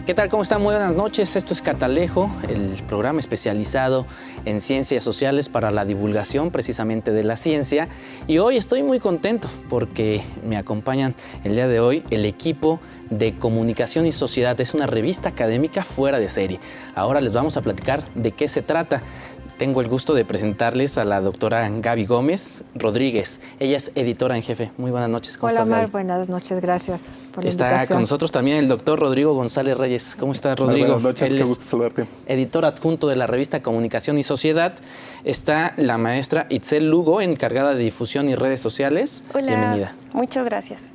¿Qué tal? ¿Cómo están? Muy buenas noches. Esto es Catalejo, el programa especializado en ciencias sociales para la divulgación precisamente de la ciencia. Y hoy estoy muy contento porque me acompañan el día de hoy el equipo de Comunicación y Sociedad. Es una revista académica fuera de serie. Ahora les vamos a platicar de qué se trata. Tengo el gusto de presentarles a la doctora Gaby Gómez Rodríguez. Ella es editora en jefe. Muy buenas noches. ¿Cómo estás, Gaby? Buenas noches, gracias por la invitación. Está con nosotros también el doctor Rodrigo González Reyes. ¿Cómo estás, Rodrigo? Buenas noches, Él qué gusto saludarte. Editor adjunto de la revista Comunicación y Sociedad. Está la maestra Itzel Lugo, encargada de difusión y redes sociales. Hola, bienvenida. Muchas gracias.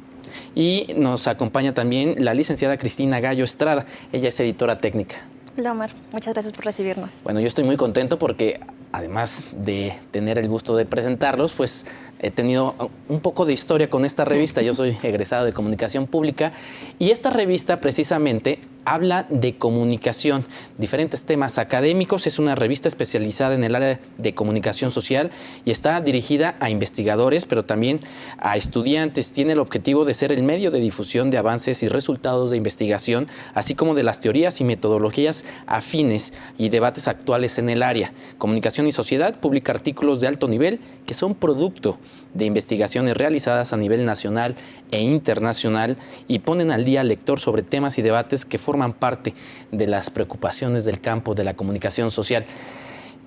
Y nos acompaña también la licenciada Cristina Gallo Estrada. Ella es editora técnica. Hola, Omar. Muchas gracias por recibirnos. Bueno, yo estoy muy contento porque además de tener el gusto de presentarlos, pues he tenido un poco de historia con esta revista. Yo soy egresado de Comunicación Pública y esta revista precisamente habla de comunicación, diferentes temas académicos. Es una revista especializada en el área de comunicación social y está dirigida a investigadores, pero también a estudiantes. Tiene el objetivo de ser el medio de difusión de avances y resultados de investigación, así como de las teorías y metodologías afines y debates actuales en el área. Comunicación y Sociedad publica artículos de alto nivel que son producto de investigaciones realizadas a nivel nacional e internacional y ponen al día al lector sobre temas y debates que forman parte de las preocupaciones del campo de la comunicación social.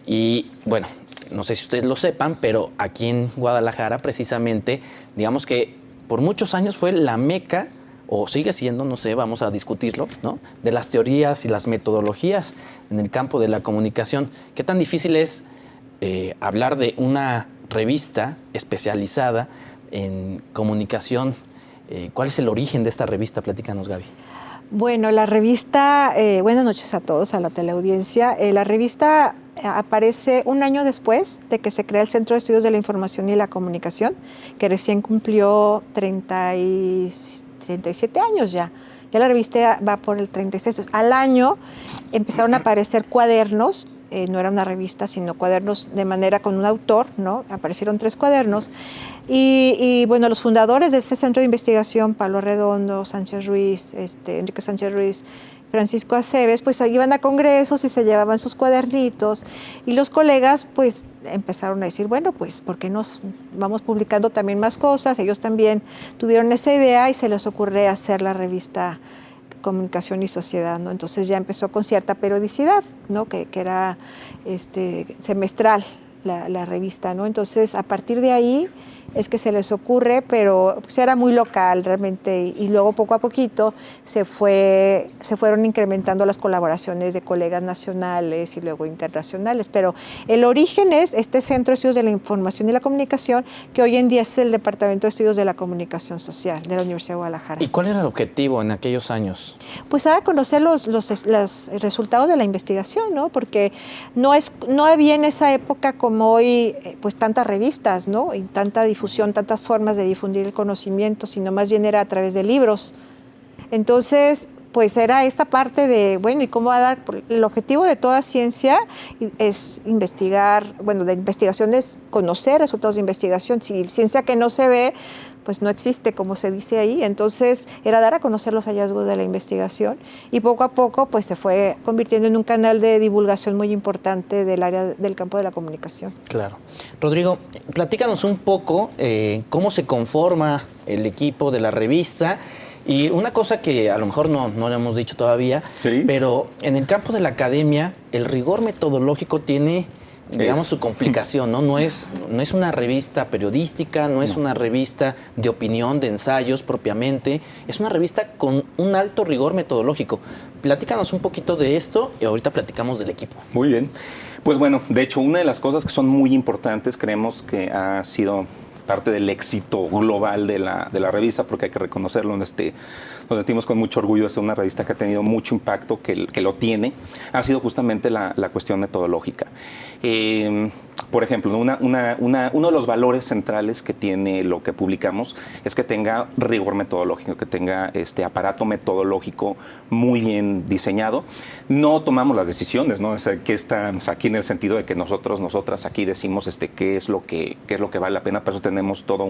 Y bueno, no sé si ustedes lo sepan, pero aquí en Guadalajara precisamente, digamos que por muchos años fue la meca, o sigue siendo, no sé, vamos a discutirlo, ¿no?, de las teorías y las metodologías en el campo de la comunicación. ¿Qué tan difícil es hablar de una revista especializada en comunicación? ¿Cuál es el origen de esta revista? Platícanos, Gaby. Bueno, la revista, buenas noches a todos, a la teleaudiencia. La revista aparece un año después de que se crea el Centro de Estudios de la Información y la Comunicación, que recién cumplió 37 años ya. Ya la revista va por el 36. Entonces, al año empezaron a aparecer cuadernos. No era una revista, sino cuadernos de manera con un autor, ¿no? Aparecieron 3 cuadernos. Y bueno, los fundadores de este centro de investigación, Pablo Redondo, Sánchez Ruiz, Enrique Sánchez Ruiz, Francisco Aceves, pues iban a congresos y se llevaban sus cuadernitos. Y los colegas, pues, empezaron a decir, bueno, pues, ¿por qué nos vamos publicando también más cosas? Ellos también tuvieron esa idea y se les ocurre hacer la revista Comunicación y Sociedad, ¿no? Entonces ya empezó con cierta periodicidad, ¿no? Que era semestral la revista, ¿no? Entonces, a partir de ahí es que se les ocurre, pero pues era muy local realmente, y luego poco a poquito se fueron incrementando las colaboraciones de colegas nacionales y luego internacionales, pero el origen es este Centro de Estudios de la Información y la Comunicación, que hoy en día es el Departamento de Estudios de la Comunicación Social de la Universidad de Guadalajara. ¿Y cuál era el objetivo en aquellos años? Pues era conocer los resultados de la investigación, ¿no? Porque no había en esa época como hoy pues tantas revistas, ¿no? Y tanta difusión, tantas formas de difundir el conocimiento, sino más bien era a través de libros. Entonces, pues era esta parte de, bueno, ¿y cómo va a dar? El objetivo de toda ciencia es investigar, bueno, de investigación es conocer resultados de investigación. Si ciencia que no se ve, pues no existe, como se dice ahí. Entonces, era dar a conocer los hallazgos de la investigación y poco a poco pues se fue convirtiendo en un canal de divulgación muy importante del área del campo de la comunicación. Claro. Rodrigo, platícanos un poco cómo se conforma el equipo de la revista. Y una cosa que a lo mejor no le hemos dicho todavía, sí, pero en el campo de la academia, el rigor metodológico tiene, digamos, su complicación, ¿no? No es una revista periodística, no es una revista de opinión, de ensayos propiamente, es una revista con un alto rigor metodológico. Platícanos un poquito de esto y ahorita platicamos del equipo. Muy bien. Pues bueno, de hecho, una de las cosas que son muy importantes, creemos que ha sido parte del éxito global de la revista, porque hay que reconocerlo, nos sentimos con mucho orgullo de ser una revista que ha tenido mucho impacto, que lo tiene, ha sido justamente la cuestión metodológica. Por ejemplo, uno de los valores centrales que tiene lo que publicamos es que tenga rigor metodológico, que tenga este aparato metodológico muy bien diseñado. No tomamos las decisiones, ¿no? O sea, que estamos aquí en el sentido de que nosotras aquí decimos qué es lo que vale la pena, para eso tenemos todo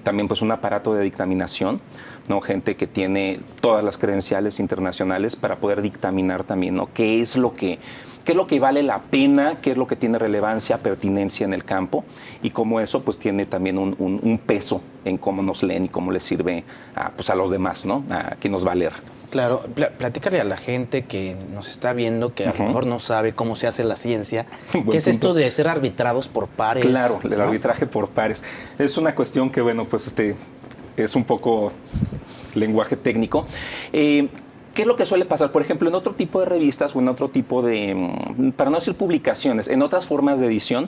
también pues un aparato de dictaminación, ¿no? Gente que tiene todas las credenciales internacionales para poder dictaminar también, ¿no? ¿Qué es lo que vale la pena, qué es lo que tiene relevancia, pertinencia en el campo y cómo eso pues tiene también un peso en cómo nos leen y cómo les sirve a los demás, ¿no? A quien nos va a leer. Claro, platícale a la gente que nos está viendo, que a lo mejor no sabe cómo se hace la ciencia. ¿Qué es esto de ser arbitrados por pares? Claro, el ¿no? arbitraje por pares. Es una cuestión que, bueno, pues es un poco lenguaje técnico. ¿Qué es lo que suele pasar? Por ejemplo, en otro tipo de revistas o en otro tipo de, para no decir publicaciones, en otras formas de edición,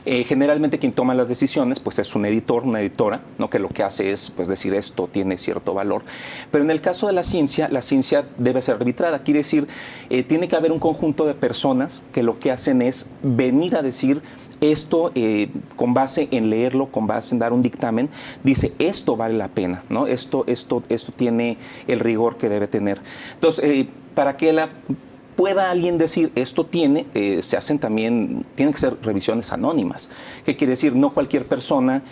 generalmente quien toma las decisiones pues es un editor, una editora, ¿no? Que lo que hace es pues decir esto tiene cierto valor. Pero en el caso de la ciencia debe ser arbitrada. Quiere decir, tiene que haber un conjunto de personas que lo que hacen es venir a decir esto, con base en leerlo, con base en dar un dictamen, dice esto vale la pena, ¿no? Esto tiene el rigor que debe tener. Entonces, para que pueda alguien decir esto tiene, tienen que ser revisiones anónimas. ¿Qué quiere decir? No cualquier persona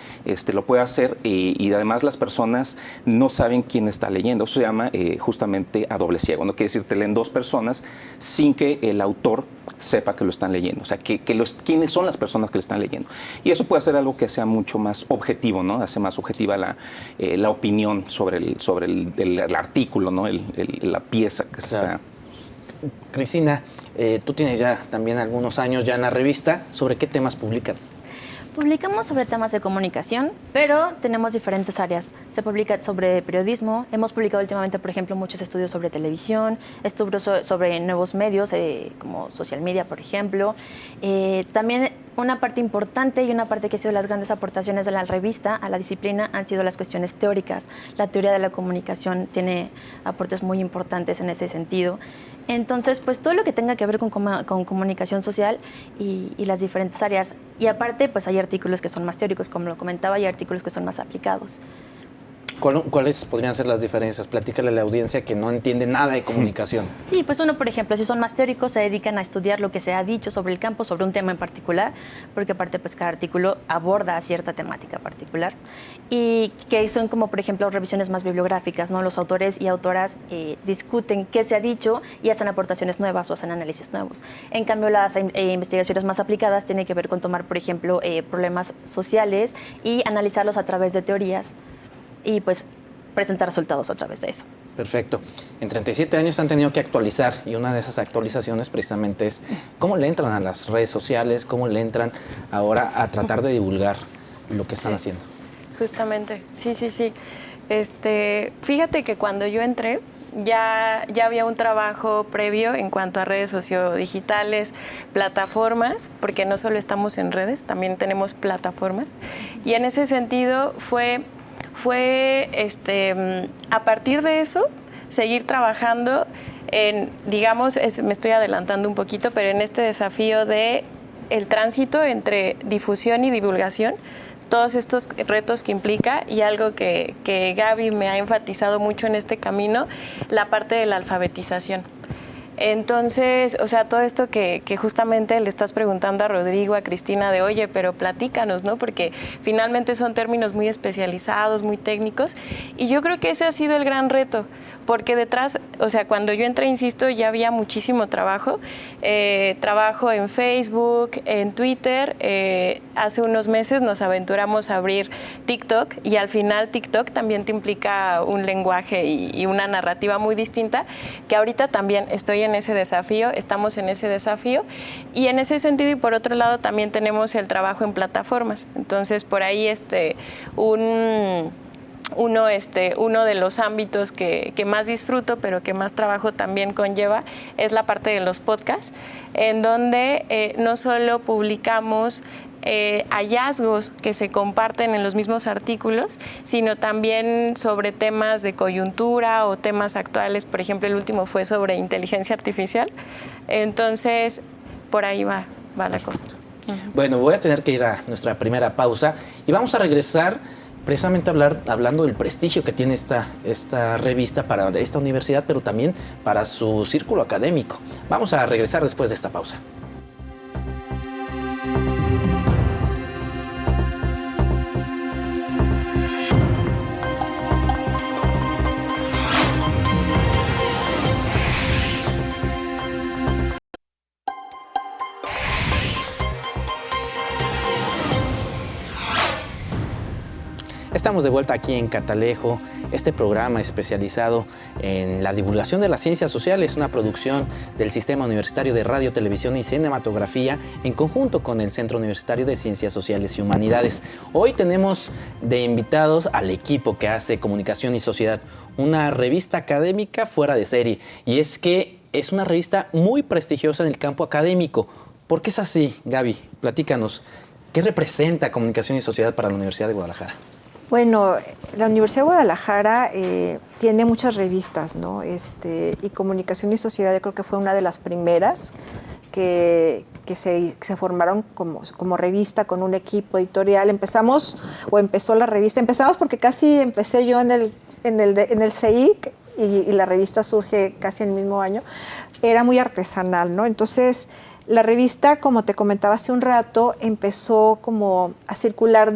lo puede hacer y además las personas no saben quién está leyendo. Eso se llama justamente a doble ciego. No quiere decir te leen dos personas sin que el autor sepa que lo están leyendo. O sea, quiénes son las personas que lo están leyendo. Y eso puede hacer algo que sea mucho más objetivo, ¿no? Hace más objetiva la opinión sobre el artículo, ¿no? La pieza que se está... Cristina, tú tienes ya también algunos años ya en la revista. ¿Sobre qué temas publican? Publicamos sobre temas de comunicación, pero tenemos diferentes áreas. Se publica sobre periodismo, hemos publicado últimamente, por ejemplo, muchos estudios sobre televisión, estudios sobre nuevos medios, como social media, por ejemplo. También una parte importante y una parte que ha sido las grandes aportaciones de la revista a la disciplina han sido las cuestiones teóricas. La teoría de la comunicación tiene aportes muy importantes en ese sentido. Entonces, pues todo lo que tenga que ver con comunicación social y las diferentes áreas. Y aparte, pues hay artículos que son más teóricos, como lo comentaba, y artículos que son más aplicados. ¿Cuáles podrían ser las diferencias? Platícale a la audiencia que no entiende nada de comunicación. Sí, pues uno, por ejemplo, si son más teóricos, se dedican a estudiar lo que se ha dicho sobre el campo, sobre un tema en particular, porque aparte, pues cada artículo aborda cierta temática particular. Y que son como, por ejemplo, revisiones más bibliográficas, ¿no? Los autores y autoras discuten qué se ha dicho y hacen aportaciones nuevas o hacen análisis nuevos. En cambio, las investigaciones más aplicadas tienen que ver con tomar, por ejemplo, problemas sociales y analizarlos a través de teorías y pues presentar resultados a través de eso. Perfecto. En 37 años han tenido que actualizar y una de esas actualizaciones precisamente es cómo le entran a las redes sociales, cómo le entran ahora a tratar de divulgar lo que están haciendo. Justamente, sí. Fíjate que cuando yo entré ya había un trabajo previo en cuanto a redes sociodigitales, plataformas, porque no solo estamos en redes, también tenemos plataformas. Y en ese sentido fue a partir de eso seguir trabajando en, digamos, me estoy adelantando un poquito, pero en este desafío de el tránsito entre difusión y divulgación, todos estos retos que implica, y algo que Gaby me ha enfatizado mucho en este camino, la parte de la alfabetización. Entonces, o sea, todo esto que justamente le estás preguntando a Rodrigo, a Cristina, de oye, pero platícanos, ¿no? Porque finalmente son términos muy especializados, muy técnicos, y yo creo que ese ha sido el gran reto, porque detrás, o sea, cuando yo entré, insisto, ya había muchísimo trabajo en Facebook, en Twitter. Hace unos meses nos aventuramos a abrir TikTok, y al final TikTok también te implica un lenguaje y una narrativa muy distinta, que ahorita también estoy en ese desafío, estamos en ese desafío, y en ese sentido, y por otro lado, también tenemos el trabajo en plataformas. Entonces, por ahí uno de los ámbitos que más disfruto, pero que más trabajo también conlleva, es la parte de los podcasts, en donde no solo publicamos hallazgos que se comparten en los mismos artículos, sino también sobre temas de coyuntura o temas actuales. Por ejemplo, el último fue sobre inteligencia artificial. Entonces, por ahí va la cosa. Bueno, voy a tener que ir a nuestra primera pausa y vamos a regresar precisamente hablando del prestigio que tiene esta revista para esta universidad, pero también para su círculo académico. Vamos a regresar después de esta pausa. Estamos de vuelta aquí en Catalejo, este programa especializado en la divulgación de las ciencias sociales, una producción del Sistema Universitario de Radio, Televisión y Cinematografía en conjunto con el Centro Universitario de Ciencias Sociales y Humanidades. Hoy tenemos de invitados al equipo que hace Comunicación y Sociedad, una revista académica fuera de serie. Y es que es una revista muy prestigiosa en el campo académico. ¿Por qué es así, Gaby? Platícanos. ¿Qué representa Comunicación y Sociedad para la Universidad de Guadalajara? Bueno, la Universidad de Guadalajara tiene muchas revistas, ¿no? Y Comunicación y Sociedad yo creo que fue una de las primeras que se formaron como revista con un equipo editorial. Empezó la revista, empezamos porque casi empecé yo en el CEIC y la revista surge casi en el mismo año. Era muy artesanal, ¿no? Entonces, la revista, como te comentaba hace un rato, empezó como a circular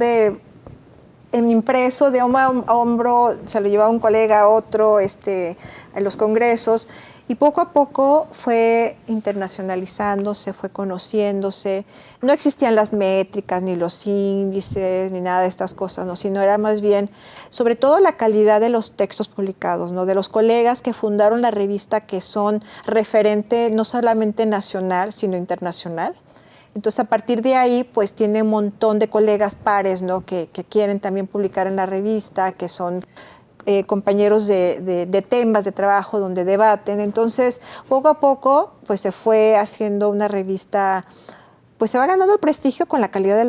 en impreso, de hombro a hombro, se lo llevaba un colega a otro, en los congresos, y poco a poco fue internacionalizándose, fue conociéndose. No existían las métricas, ni los índices, ni nada de estas cosas, ¿no? Sino era más bien, sobre todo la calidad de los textos publicados, ¿no? De los colegas que fundaron la revista, que son referente no solamente nacional, sino internacional. Entonces, a partir de ahí, pues tiene un montón de colegas pares, ¿no? que quieren también publicar en la revista, que son compañeros de temas de trabajo donde debaten. Entonces, poco a poco, pues se fue haciendo una revista, pues se va ganando el prestigio con la calidad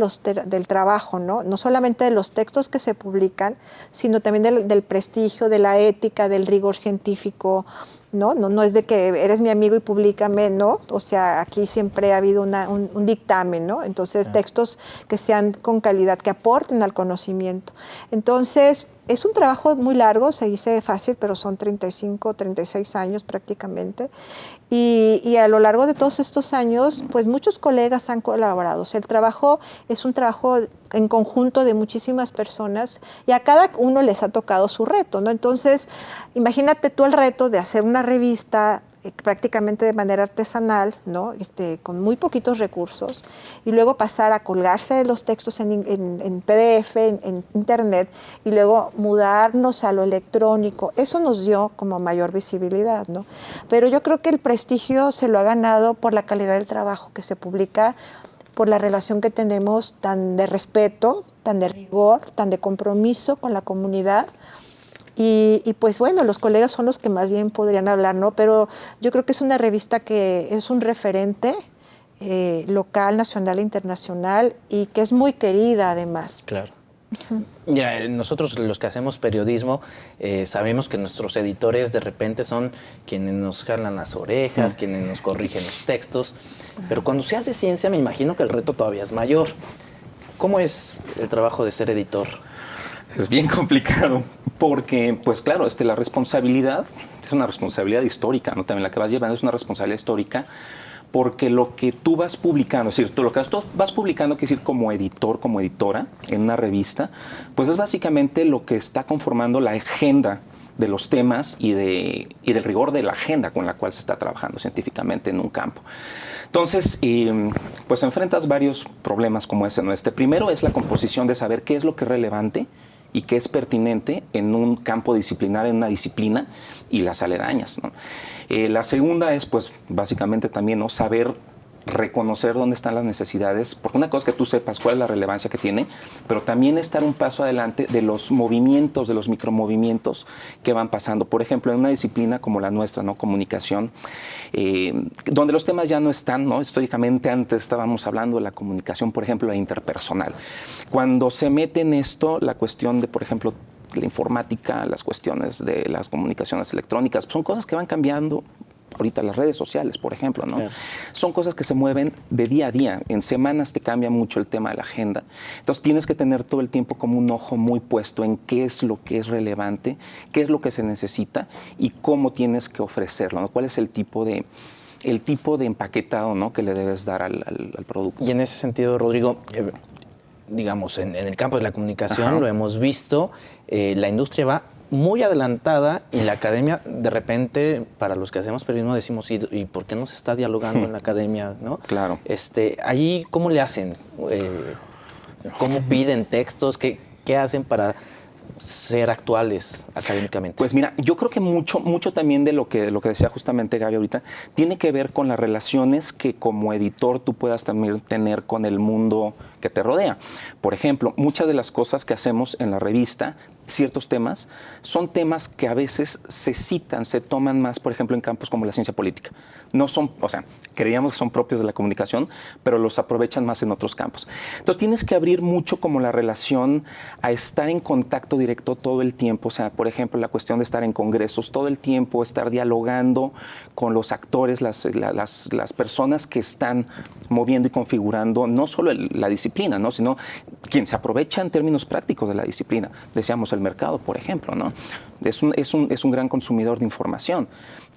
del trabajo, ¿no? No solamente de los textos que se publican, sino también del prestigio, de la ética, del rigor científico. No es de que eres mi amigo y públicame, ¿no? O sea, aquí siempre ha habido un dictamen, ¿no? Entonces, textos que sean con calidad, que aporten al conocimiento. Entonces, es un trabajo muy largo, se dice fácil, pero son 35, 36 años prácticamente. Y a lo largo de todos estos años, pues muchos colegas han colaborado. O sea, el trabajo es un trabajo en conjunto de muchísimas personas y a cada uno les ha tocado su reto, ¿no? Entonces, imagínate tú el reto de hacer una revista prácticamente de manera artesanal, ¿no? Con muy poquitos recursos, y luego pasar a colgarse los textos en PDF, en internet, y luego mudarnos a lo electrónico. Eso nos dio como mayor visibilidad, ¿no? Pero yo creo que el prestigio se lo ha ganado por la calidad del trabajo que se publica, por la relación que tenemos tan de respeto, tan de rigor, tan de compromiso con la comunidad. Y pues bueno, los colegas son los que más bien podrían hablar, ¿no? Pero yo creo que es una revista que es un referente local, nacional e internacional, y que es muy querida además. Claro. Mira, nosotros los que hacemos periodismo sabemos que nuestros editores de repente son quienes nos jalan las orejas, quienes nos corrigen los textos, pero cuando se hace ciencia me imagino que el reto todavía es mayor. ¿Cómo es el trabajo de ser editor? Es bien complicado porque, pues claro, la responsabilidad es una responsabilidad histórica, ¿no? También la que vas llevando es una responsabilidad histórica, porque lo que tú vas publicando, es decir, lo que tú vas publicando, quiere decir como editor, como editora en una revista, pues es básicamente lo que está conformando la agenda de los temas y del rigor de la agenda con la cual se está trabajando científicamente en un campo. Entonces, pues enfrentas varios problemas como ese, ¿no? Primero es la composición de saber qué es lo que es relevante y qué es pertinente en un campo disciplinar, en una disciplina, y las aledañas, ¿no? La segunda es, pues, básicamente también, ¿no? Saber reconocer dónde están las necesidades, porque una cosa es que tú sepas cuál es la relevancia que tiene, pero también estar un paso adelante de los movimientos, de los micromovimientos que van pasando. Por ejemplo, en una disciplina como la nuestra, ¿no? Comunicación, donde los temas ya no están, ¿no? Históricamente antes estábamos hablando de la comunicación, por ejemplo, la interpersonal. Cuando se mete en esto la cuestión de, por ejemplo, la informática, las cuestiones de las comunicaciones electrónicas, son cosas que van cambiando. Ahorita las redes sociales, por ejemplo, ¿no? Claro. Son cosas que se mueven de día a día. En semanas te cambia mucho el tema de la agenda. Entonces tienes que tener todo el tiempo como un ojo muy puesto en qué es lo que es relevante, qué es lo que se necesita y cómo tienes que ofrecerlo, ¿no? Cuál es el tipo de empaquetado, ¿no? que le debes dar al producto. Y en ese sentido, Rodrigo, digamos, en el campo de la comunicación, lo hemos visto, la industria va muy adelantada y la academia, de repente, para los que hacemos periodismo decimos, ¿y por qué no se está dialogando en la academia? ¿No? Claro. Ahí, ¿cómo le hacen? ¿Cómo piden textos? ¿Qué hacen para ser actuales académicamente? Pues mira, yo creo que mucho también de lo que decía justamente Gaby ahorita, tiene que ver con las relaciones que como editor tú puedas también tener con el mundo que te rodea. Por ejemplo, muchas de las cosas que hacemos en la revista, ciertos temas, son temas que a veces se citan, se toman más, por ejemplo, en campos como la ciencia política. No son, o sea, creíamos que son propios de la comunicación, pero los aprovechan más en otros campos. Entonces tienes que abrir mucho como la relación a estar en contacto directo todo el tiempo. O sea, por ejemplo, la cuestión de estar en congresos todo el tiempo, estar dialogando con los actores, las personas que están moviendo y configurando no solo la disciplina, ¿no? Sino quien se aprovecha en términos prácticos de la disciplina. Decíamos el mercado, por ejemplo, ¿no? Es un gran consumidor de información.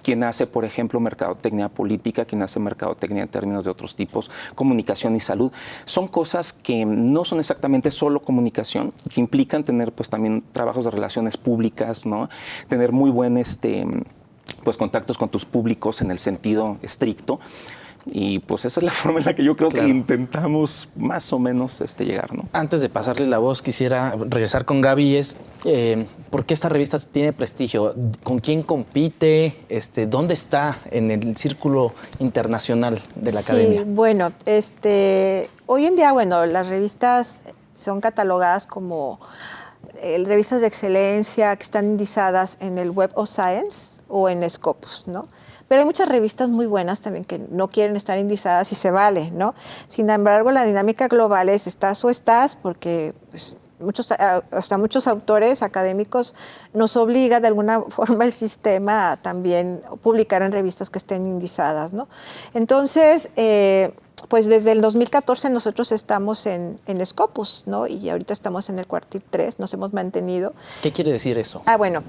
Quien hace, por ejemplo, mercadotecnia política, quien hace mercadotecnia en términos de otros tipos, comunicación y salud. Son cosas que no son exactamente solo comunicación, que implican tener pues también trabajos de relaciones públicas, ¿no? Tener muy buen pues contactos con tus públicos en el sentido estricto. Y pues esa es la forma en la que yo creo que intentamos más o menos llegar, ¿no? Antes de pasarle la voz, quisiera regresar con Gaby. ¿Por qué esta revista tiene prestigio? ¿Con quién compite? ¿Dónde está en el círculo internacional de la academia? Sí, bueno, hoy en día, bueno, las revistas son catalogadas como revistas de excelencia que están indizadas en el Web of Science o en Scopus, ¿no? Pero hay muchas revistas muy buenas también que no quieren estar indizadas y se vale, ¿no? Sin embargo, la dinámica global es estás o estás, porque pues, hasta muchos autores académicos nos obliga de alguna forma el sistema a también publicar en revistas que estén indizadas, ¿no? Entonces, pues desde el 2014 nosotros estamos en Scopus, ¿no? Y ahorita estamos en el cuartil 3, nos hemos mantenido. ¿Qué quiere decir eso? Bueno,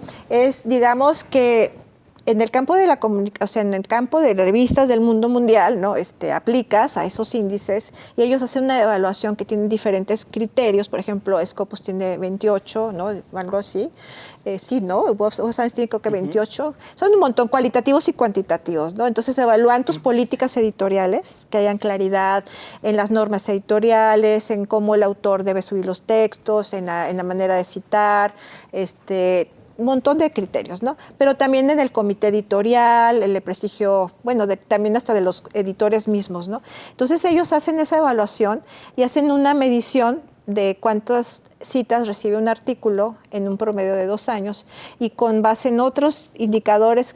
digamos que en el campo de la comunicación, o sea, en el campo de revistas del mundo mundial, ¿no? Aplicas a esos índices y ellos hacen una evaluación que tiene diferentes criterios. Por ejemplo, Scopus tiene 28, ¿no? Algo así. Sí, ¿no? Web Science tiene creo que 28. Son un montón cualitativos y cuantitativos, ¿no? Entonces evalúan tus políticas editoriales, que hayan claridad en las normas editoriales, en cómo el autor debe subir los textos, en la manera de citar, un montón de criterios, ¿no? Pero también en el comité editorial, el de prestigio, bueno, también hasta de los editores mismos, ¿no? Entonces ellos hacen esa evaluación y hacen una medición de cuántas citas recibe un artículo en un promedio de 2 años y con base en otros indicadores,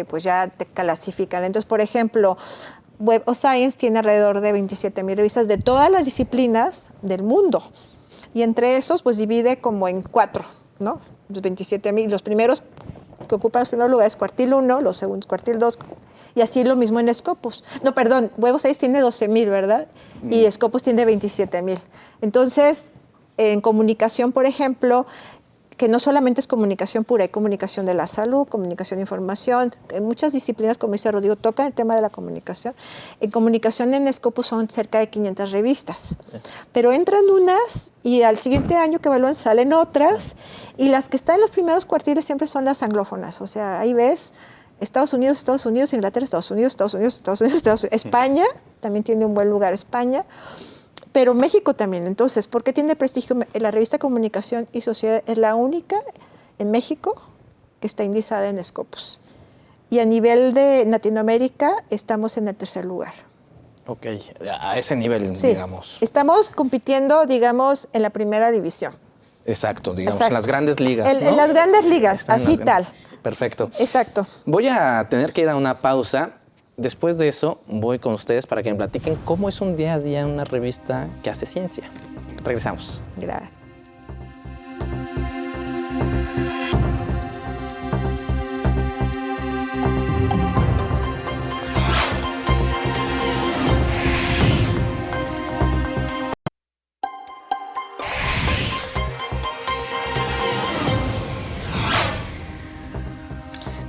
pues ya te clasifican. Entonces, por ejemplo, Web of Science tiene alrededor de 27,000 revistas de todas las disciplinas del mundo y entre esos, pues divide como en 4, ¿no? Los 27,000, los primeros que ocupan los primeros lugares, cuartil 1, los segundos, cuartil 2, y así lo mismo en Scopus. No, perdón, Web of Science tiene 12,000, ¿verdad? Y Scopus tiene 27,000. Entonces, en comunicación, por ejemplo, que no solamente es comunicación pura, hay comunicación de la salud, comunicación de información, en muchas disciplinas, como dice Rodrigo, tocan el tema de la comunicación. En comunicación en Scopus son cerca de 500 revistas, pero entran unas y al siguiente año que evalúan salen otras, y las que están en los primeros cuartiles siempre son las anglófonas, o sea, ahí ves Estados Unidos, Inglaterra, Estados Unidos, España, también tiene un buen lugar España, pero México también. Entonces, ¿por qué tiene prestigio? La revista Comunicación y Sociedad es la única en México que está indizada en Scopus. Y a nivel de Latinoamérica estamos en el 3er lugar. Ok, a ese nivel, sí, digamos. Estamos compitiendo, digamos, en la primera división. Exacto, digamos, Exacto. en las grandes ligas, ¿no? En las grandes ligas, así tal. Perfecto. Exacto. Voy a tener que ir a una pausa. Después de eso, voy con ustedes para que me platiquen cómo es un día a día en una revista que hace ciencia. Regresamos. Gracias.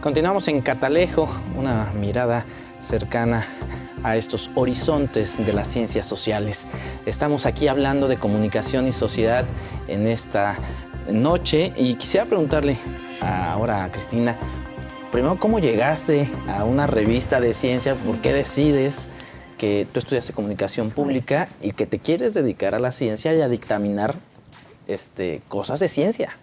Continuamos en Catalejo, una mirada cercana a estos horizontes de las ciencias sociales. Estamos aquí hablando de comunicación y sociedad en esta noche y quisiera preguntarle ahora a Cristina, primero, ¿cómo llegaste a una revista de ciencia? ¿Por qué decides que tú estudiaste comunicación pública y que te quieres dedicar a la ciencia y a dictaminar cosas de ciencia?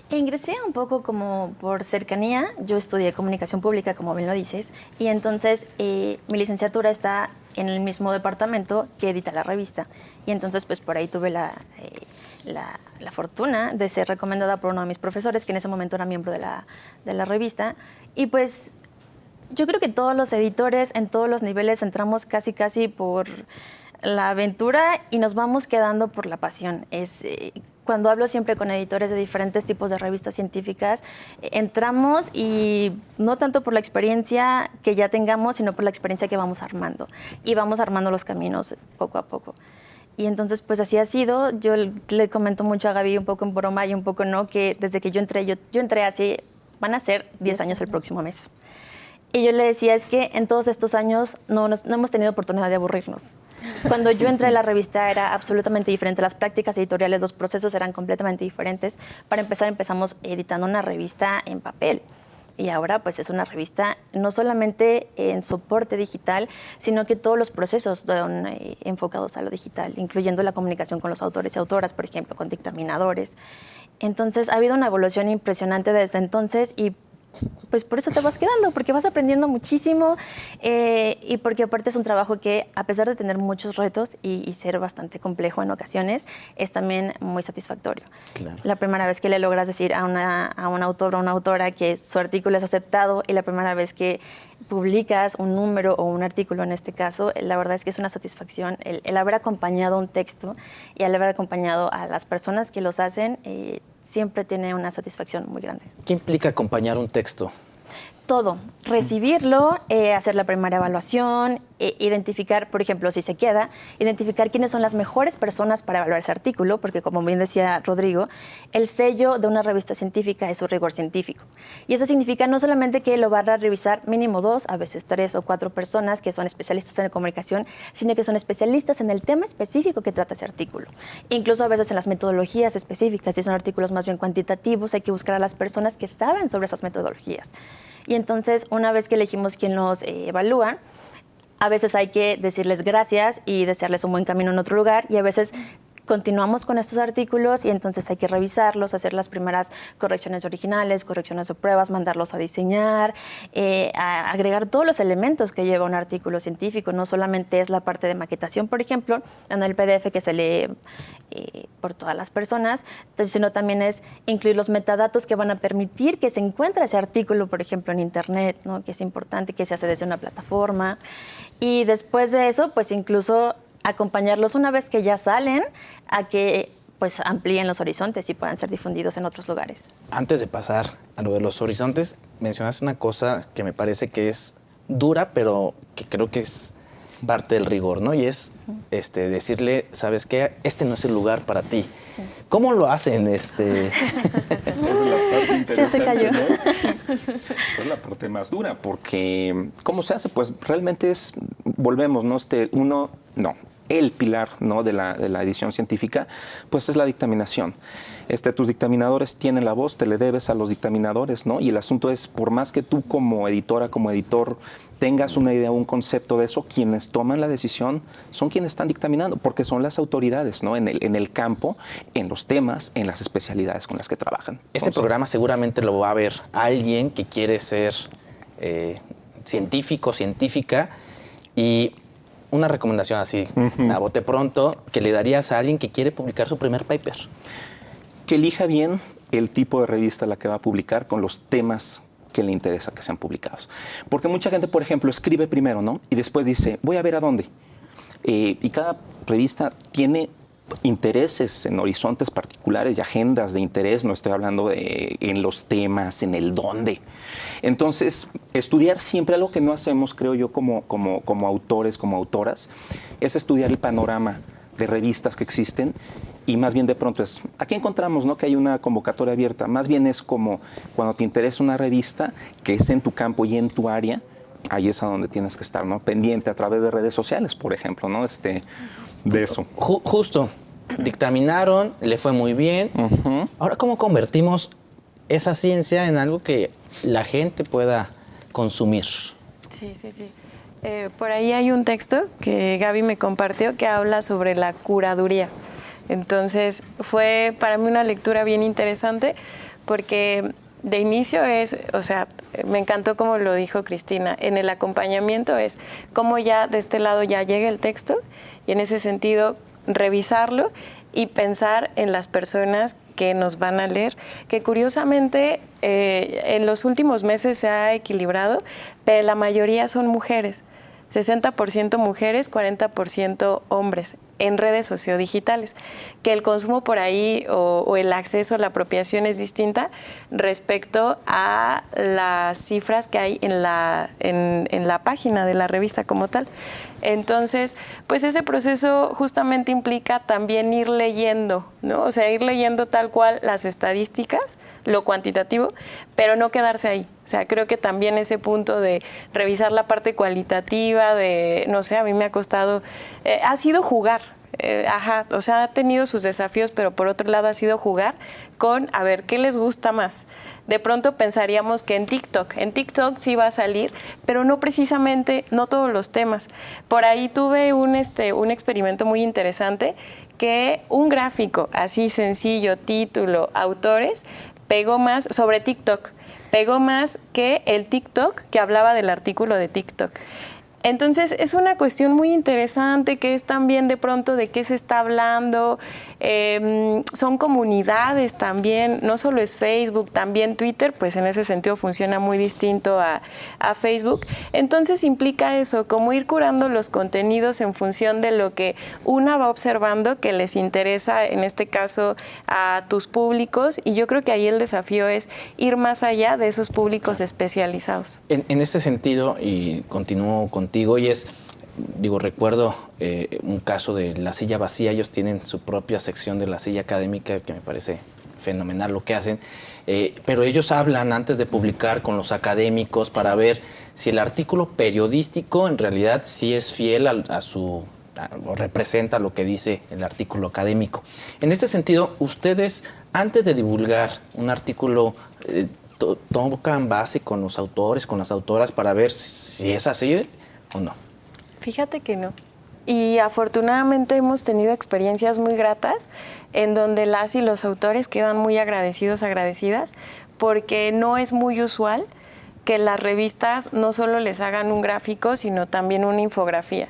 Ingresé un poco como por cercanía. Yo estudié comunicación pública, como bien lo dices, y entonces mi licenciatura está en el mismo departamento que edita la revista. Y entonces pues por ahí tuve la fortuna de ser recomendada por uno de mis profesores, que en ese momento era miembro de la revista. Y pues yo creo que todos los editores en todos los niveles entramos casi por la aventura y nos vamos quedando por la pasión. Cuando hablo siempre con editores de diferentes tipos de revistas científicas, entramos y no tanto por la experiencia que ya tengamos, sino por la experiencia que vamos armando. Y vamos armando los caminos poco a poco. Y entonces, pues así ha sido. Yo le comento mucho a Gaby, un poco en broma y un poco no, que desde que yo entré así, van a ser 10 años el próximo mes. Y yo le decía, es que en todos estos años no hemos tenido oportunidad de aburrirnos. Cuando yo entré a la revista era absolutamente diferente. Las prácticas editoriales, los procesos eran completamente diferentes. Para empezar, empezamos editando una revista en papel. Y ahora pues es una revista no solamente en soporte digital, sino que todos los procesos son enfocados a lo digital, incluyendo la comunicación con los autores y autoras, por ejemplo, con dictaminadores. Entonces ha habido una evolución impresionante desde entonces y pues por eso te vas quedando, porque vas aprendiendo muchísimo y porque aparte es un trabajo que, a pesar de tener muchos retos y ser bastante complejo en ocasiones, es también muy satisfactorio. Claro. La primera vez que le logras decir a un autor o una autora que su artículo es aceptado y la primera vez que publicas un número o un artículo en este caso, la verdad es que es una satisfacción el haber acompañado un texto y el haber acompañado a las personas que los hacen, siempre tiene una satisfacción muy grande. ¿Qué implica acompañar un texto? Todo, recibirlo, hacer la primera evaluación, identificar, por ejemplo, si se queda, identificar quiénes son las mejores personas para evaluar ese artículo, porque como bien decía Rodrigo, el sello de una revista científica es su rigor científico. Y eso significa no solamente que lo van a revisar mínimo 2, a veces 3 o 4 personas que son especialistas en comunicación, sino que son especialistas en el tema específico que trata ese artículo. Incluso a veces en las metodologías específicas, si son artículos más bien cuantitativos, hay que buscar a las personas que saben sobre esas metodologías. Y entonces, una vez que elegimos quién los evalúa, a veces hay que decirles gracias y desearles un buen camino en otro lugar, y a veces continuamos con estos artículos y entonces hay que revisarlos, hacer las primeras correcciones originales, correcciones de pruebas, mandarlos a diseñar, a agregar todos los elementos que lleva un artículo científico. No solamente es la parte de maquetación, por ejemplo, en el PDF que se lee por todas las personas, sino también es incluir los metadatos que van a permitir que se encuentre ese artículo, por ejemplo, en Internet, ¿no? Que es importante, que se hace desde una plataforma. Y después de eso, pues incluso acompañarlos una vez que ya salen a que pues amplíen los horizontes y puedan ser difundidos en otros lugares. Antes de pasar a lo de los horizontes, mencionaste una cosa que me parece que es dura, pero que creo que es parte del rigor, ¿no? Y es decirle, ¿sabes qué? Este no es el lugar para ti. Sí. ¿Cómo lo hacen? Esa es la parte interesante, se cayó. ¿no? Es la parte más dura, porque ¿cómo se hace? Pues realmente volvemos, ¿no? El pilar, ¿no?, de la edición científica, pues es la dictaminación. Tus dictaminadores tienen la voz, te le debes a los dictaminadores, ¿no? Y el asunto es, por más que tú como editora, como editor, tengas una idea, un concepto de eso, quienes toman la decisión son quienes están dictaminando, porque son las autoridades, ¿no?, en el campo, en los temas, en las especialidades con las que trabajan. Ese programa seguramente lo va a ver alguien que quiere ser científico, científica, y una recomendación así, a bote pronto, que le darías a alguien que quiere publicar su primer paper. Que elija bien el tipo de revista a la que va a publicar con los temas que le interesa que sean publicados. Porque mucha gente, por ejemplo, escribe primero, ¿no? Y después dice, voy a ver a dónde. Y cada revista tiene intereses en horizontes particulares y agendas de interés, no estoy hablando en los temas, en el dónde. Entonces, estudiar siempre algo que no hacemos, creo yo, como autores, como autoras, es estudiar el panorama de revistas que existen y más bien de pronto es, aquí encontramos, ¿no?, que hay una convocatoria abierta, más bien es como cuando te interesa una revista que es en tu campo y en tu área, ahí es a donde tienes que estar, ¿no?, pendiente a través de redes sociales, por ejemplo, ¿no?, de eso. Justo, dictaminaron, le fue muy bien. Ahora, ¿cómo convertimos esa ciencia en algo que la gente pueda consumir? Sí. Por ahí hay un texto que Gaby me compartió que habla sobre la curaduría. Entonces, fue para mí una lectura bien interesante porque de inicio o sea, me encantó como lo dijo Cristina, en el acompañamiento es cómo ya de este lado ya llega el texto y en ese sentido revisarlo y pensar en las personas que nos van a leer, que curiosamente en los últimos meses se ha equilibrado, pero la mayoría son mujeres. 60% mujeres, 40% hombres en redes sociodigitales, que el consumo por ahí o el acceso a la apropiación es distinta respecto a las cifras que hay en la página de la revista como tal. Entonces, pues ese proceso justamente implica también ir leyendo, ¿no? O sea, ir leyendo tal cual las estadísticas, lo cuantitativo, pero no quedarse ahí. O sea, creo que también ese punto de revisar la parte cualitativa, de, no sé, a mí me ha costado, ha sido jugar. O sea, ha tenido sus desafíos, pero por otro lado ha sido jugar con, a ver, ¿qué les gusta más? De pronto pensaríamos que en TikTok sí va a salir, pero no precisamente, no todos los temas. Por ahí tuve un experimento muy interesante, que un gráfico así sencillo, título, autores, pegó más sobre TikTok, pegó más que el TikTok que hablaba del artículo de TikTok. Entonces, es una cuestión muy interesante que es también de pronto de qué se está hablando. Son comunidades también, no solo es Facebook, también Twitter, pues en ese sentido funciona muy distinto a Facebook. Entonces, implica eso, como ir curando los contenidos en función de lo que una va observando que les interesa, en este caso, a tus públicos. Y yo creo que ahí el desafío es ir más allá de esos públicos especializados. En este sentido, y continúo contigo, y recuerdo un caso de La Silla Vacía. Ellos tienen su propia sección de La Silla Académica, que me parece fenomenal lo que hacen, pero ellos hablan antes de publicar con los académicos para ver si el artículo periodístico en realidad sí es fiel o representa lo que dice el artículo académico. En este sentido, ustedes, antes de divulgar un artículo, tocan base con los autores, con las autoras, para ver si es así o no. Fíjate que no. Y afortunadamente hemos tenido experiencias muy gratas en donde las y los autores quedan muy agradecidos, agradecidas, porque no es muy usual que las revistas no solo les hagan un gráfico, sino también una infografía.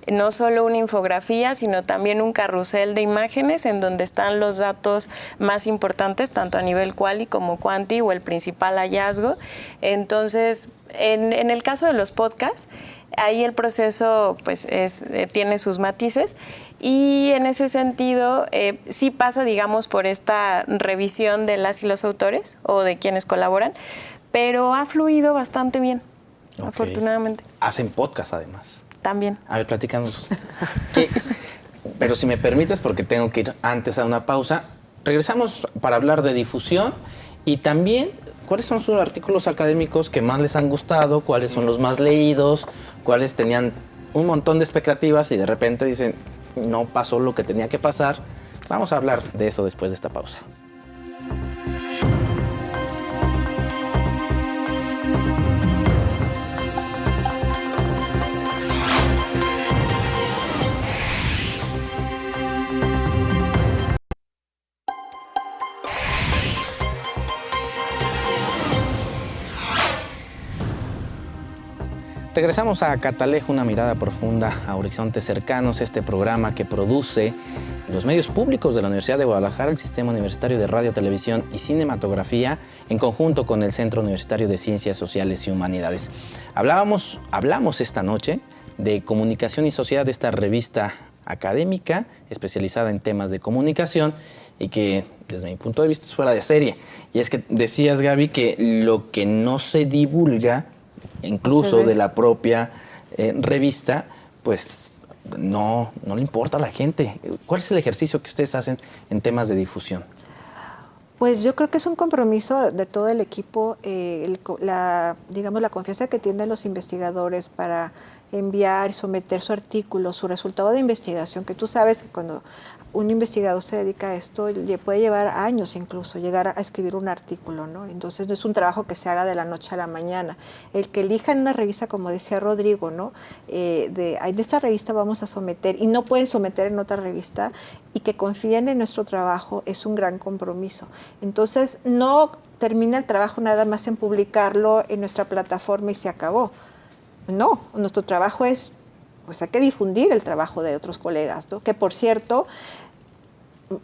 No solo una infografía, sino también un carrusel de imágenes en donde están los datos más importantes, tanto a nivel quali como quanti, o el principal hallazgo. Entonces, en el caso de los podcasts, ahí el proceso pues tiene sus matices, y en ese sentido sí pasa, digamos, por esta revisión de las y los autores o de quienes colaboran, pero ha fluido bastante bien, afortunadamente. Hacen podcast además. También. A ver, platícanos. Pero si me permites, porque tengo que ir antes a una pausa, regresamos para hablar de difusión y también cuáles son sus artículos académicos que más les han gustado, cuáles son los más leídos, cuáles tenían un montón de expectativas y de repente dicen, no pasó lo que tenía que pasar. Vamos a hablar de eso después de esta pausa. Regresamos a Catalejo, una mirada profunda a horizontes cercanos, este programa que produce los medios públicos de la Universidad de Guadalajara, el Sistema Universitario de Radio, Televisión y Cinematografía, en conjunto con el Centro Universitario de Ciencias Sociales y Humanidades. Hablamos esta noche de comunicación y sociedad, de esta revista académica especializada en temas de comunicación y que, desde mi punto de vista, es fuera de serie. Y es que decías, Gaby, que lo que no se divulga, incluso de la propia revista, pues no le importa a la gente. ¿Cuál es el ejercicio que ustedes hacen en temas de difusión? Pues yo creo que es un compromiso de todo el equipo, la confianza que tienen los investigadores para enviar y someter su artículo, su resultado de investigación, que tú sabes que cuando un investigador se dedica a esto, le puede llevar años incluso, llegar a escribir un artículo, ¿no? Entonces no es un trabajo que se haga de la noche a la mañana. El que elija en una revista, como decía Rodrigo, ¿no? De esta revista vamos a someter, y no pueden someter en otra revista, y que confíen en nuestro trabajo, es un gran compromiso. Entonces no termina el trabajo nada más en publicarlo en nuestra plataforma y se acabó. No, nuestro trabajo es, pues hay que difundir el trabajo de otros colegas, ¿no? Que por cierto,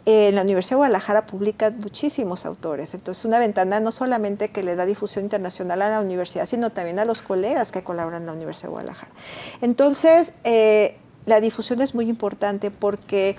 en la Universidad de Guadalajara publican muchísimos autores, entonces una ventana no solamente que le da difusión internacional a la universidad, sino también a los colegas que colaboran en la Universidad de Guadalajara. Entonces, la difusión es muy importante porque,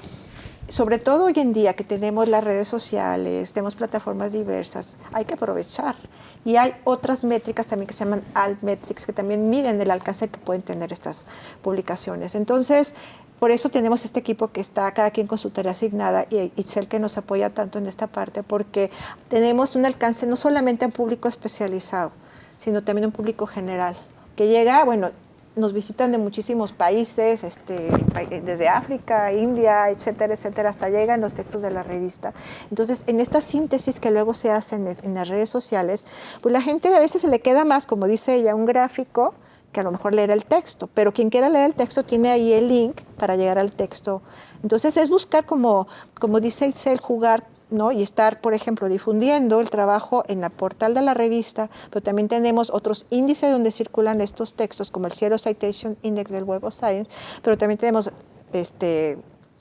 sobre todo hoy en día que tenemos las redes sociales, tenemos plataformas diversas, hay que aprovechar. Y hay otras métricas también que se llaman altmetrics, que también miden el alcance que pueden tener estas publicaciones. Entonces, por eso tenemos este equipo que está cada quien con su tarea asignada, y Itzel que nos apoya tanto en esta parte, porque tenemos un alcance no solamente a un público especializado, sino también a un público general, que llega, bueno, nos visitan de muchísimos países, desde África, India, etcétera, etcétera, hasta llegan los textos de la revista. Entonces, en esta síntesis que luego se hace en las redes sociales, pues la gente a veces se le queda más, como dice ella, un gráfico que a lo mejor leer el texto, pero quien quiera leer el texto tiene ahí el link para llegar al texto. Entonces, es buscar, como dice Itzel, jugar, ¿no? Y estar, por ejemplo, difundiendo el trabajo en la portal de la revista, pero también tenemos otros índices donde circulan estos textos, como el Zero Citation Index del Web of Science, pero también tenemos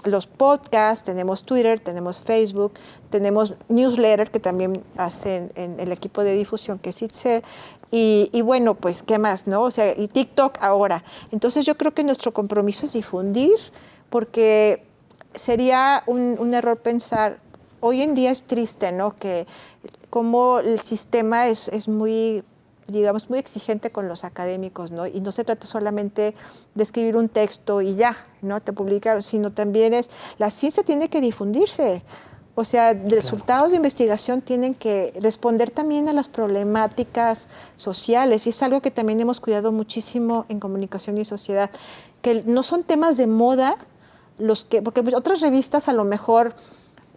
los podcasts, tenemos Twitter, tenemos Facebook, tenemos newsletter que también hacen en el equipo de difusión, que es Itzel, y bueno, pues, ¿qué más, no? O sea, y TikTok ahora. Entonces, yo creo que nuestro compromiso es difundir, porque sería un error pensar. Hoy en día es triste, ¿no? Que como el sistema es muy, digamos, muy exigente con los académicos, ¿no? Y no se trata solamente de escribir un texto y ya, ¿no? Te publicaron, sino también la ciencia tiene que difundirse. O sea, resultados de investigación tienen que responder también a las problemáticas sociales, y es algo que también hemos cuidado muchísimo en Comunicación y Sociedad, que no son temas de moda porque otras revistas a lo mejor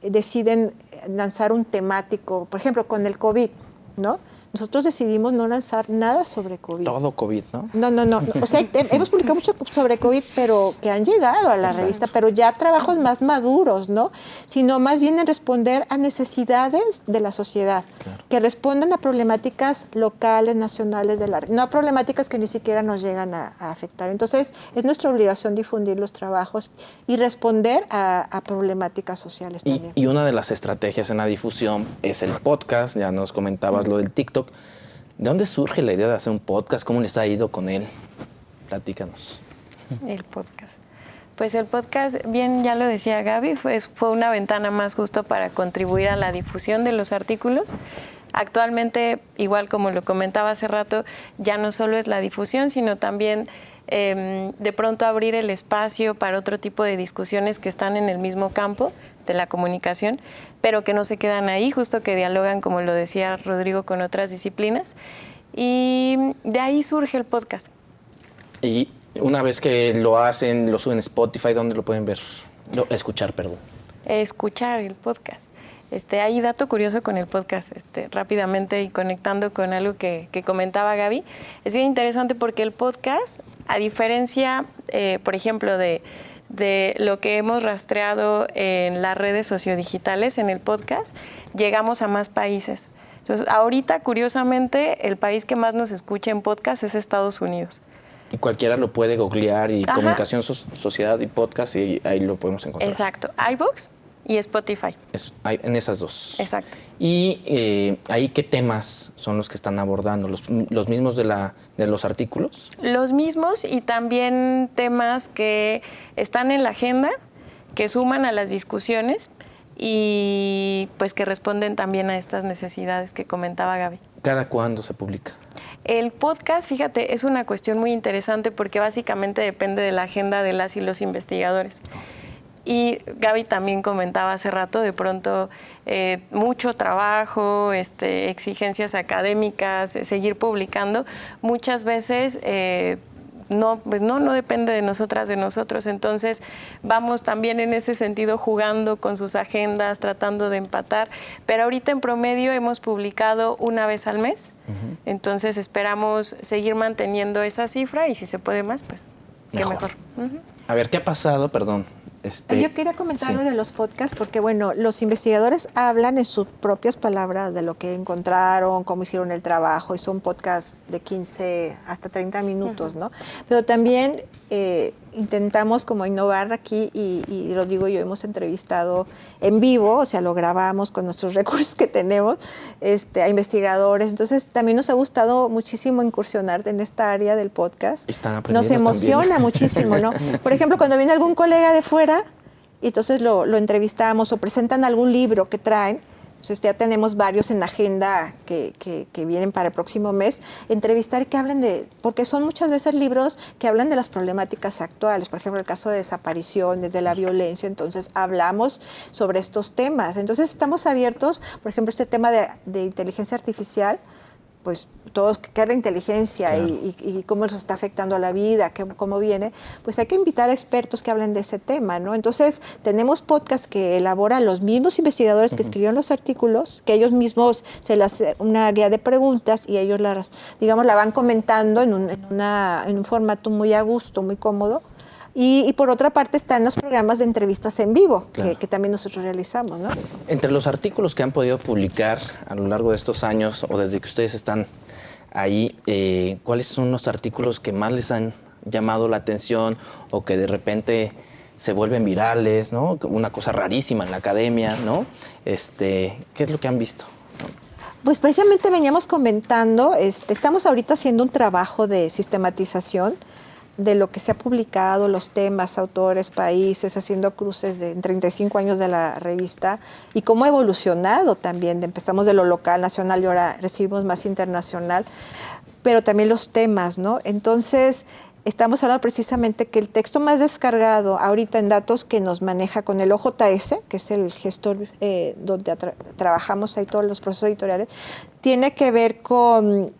deciden lanzar un temático, por ejemplo, con el COVID, ¿no? Nosotros decidimos no lanzar nada sobre COVID. Todo COVID, ¿no? No. O sea, hemos publicado mucho sobre COVID, pero que han llegado a la revista, pero ya trabajos más maduros, ¿no? Sino más bien en responder a necesidades de la sociedad, claro, que respondan a problemáticas locales, nacionales, no a problemáticas que ni siquiera nos llegan a afectar. Entonces, es nuestra obligación difundir los trabajos y responder a problemáticas sociales también. Y una de las estrategias en la difusión es el podcast, ya nos comentabas lo del TikTok. ¿De dónde surge la idea de hacer un podcast? ¿Cómo les ha ido con él? Platícanos. El podcast. Pues el podcast, bien ya lo decía Gaby, fue una ventana más justo para contribuir a la difusión de los artículos. Actualmente, igual como lo comentaba hace rato, ya no solo es la difusión, sino también de pronto abrir el espacio para otro tipo de discusiones que están en el mismo campo de la comunicación, pero que no se quedan ahí, justo que dialogan, como lo decía Rodrigo, con otras disciplinas. Y de ahí surge el podcast. Y una vez que lo hacen, lo suben a Spotify, ¿dónde lo pueden ver? Escuchar, perdón. Escuchar el podcast. Hay dato curioso con el podcast, rápidamente y conectando con algo que comentaba Gaby. Es bien interesante porque el podcast, a diferencia, por ejemplo, de lo que hemos rastreado en las redes sociodigitales, en el podcast, llegamos a más países. Entonces, ahorita, curiosamente, el país que más nos escucha en podcast es Estados Unidos. Y cualquiera lo puede googlear, y Comunicación, Sociedad y Podcast, y ahí lo podemos encontrar. Exacto. iVoox y Spotify. En esas dos. Exacto. ¿Y ahí qué temas son los que están abordando? ¿Los mismos de los artículos? Los mismos, y también temas que están en la agenda, que suman a las discusiones y pues que responden también a estas necesidades que comentaba Gaby. ¿Cada cuándo se publica? El podcast, fíjate, es una cuestión muy interesante porque básicamente depende de la agenda de las y los investigadores. Y Gaby también comentaba hace rato, de pronto, mucho trabajo, exigencias académicas, seguir publicando. Muchas veces no depende de nosotras, de nosotros. Entonces vamos también en ese sentido jugando con sus agendas, tratando de empatar. Pero ahorita en promedio hemos publicado una vez al mes. Entonces esperamos seguir manteniendo esa cifra y si se puede más, pues qué mejor. A ver, ¿qué ha pasado? Perdón. Yo quería comentar algo de los podcasts porque, bueno, los investigadores hablan en sus propias palabras de lo que encontraron, cómo hicieron el trabajo, y son podcasts de 15 hasta 30 minutos, ¿no? Pero también intentamos como innovar aquí y lo digo yo, hemos entrevistado en vivo, o sea, lo grabamos con nuestros recursos que tenemos, a investigadores. Entonces, también nos ha gustado muchísimo incursionar en esta área del podcast. Están aprendiendo Nos emociona también. muchísimo, ¿no? Por ejemplo, cuando viene algún colega de fuera, y entonces lo entrevistamos o presentan algún libro que traen, pues ya tenemos varios en la agenda que vienen para el próximo mes, entrevistar y que hablen porque son muchas veces libros que hablan de las problemáticas actuales, por ejemplo, el caso de desapariciones, de la violencia, entonces hablamos sobre estos temas. Entonces estamos abiertos, por ejemplo, este tema de inteligencia artificial, pues todos, qué es la inteligencia, claro, y cómo nos está afectando a la vida, cómo viene, pues hay que invitar a expertos que hablen de ese tema, ¿no? Entonces, tenemos podcasts que elaboran los mismos investigadores que escribieron los artículos, que ellos mismos se las una guía de preguntas y ellos la van comentando en un formato muy a gusto, muy cómodo. Y por otra parte están los programas de entrevistas en vivo, claro, que también nosotros realizamos, ¿no? Entre los artículos que han podido publicar a lo largo de estos años o desde que ustedes están ahí, ¿cuáles son los artículos que más les han llamado la atención o que de repente se vuelven virales, ¿no? Una cosa rarísima en la academia, ¿no? ¿Qué es lo que han visto? Pues precisamente veníamos comentando, estamos ahorita haciendo un trabajo de sistematización de lo que se ha publicado, los temas, autores, países, haciendo cruces en 35 años de la revista y cómo ha evolucionado también. Empezamos de lo local, nacional y ahora recibimos más internacional, pero también los temas, ¿no? Entonces, estamos hablando precisamente que el texto más descargado ahorita en datos que nos maneja con el OJS, que es el gestor donde trabajamos ahí todos los procesos editoriales, tiene que ver con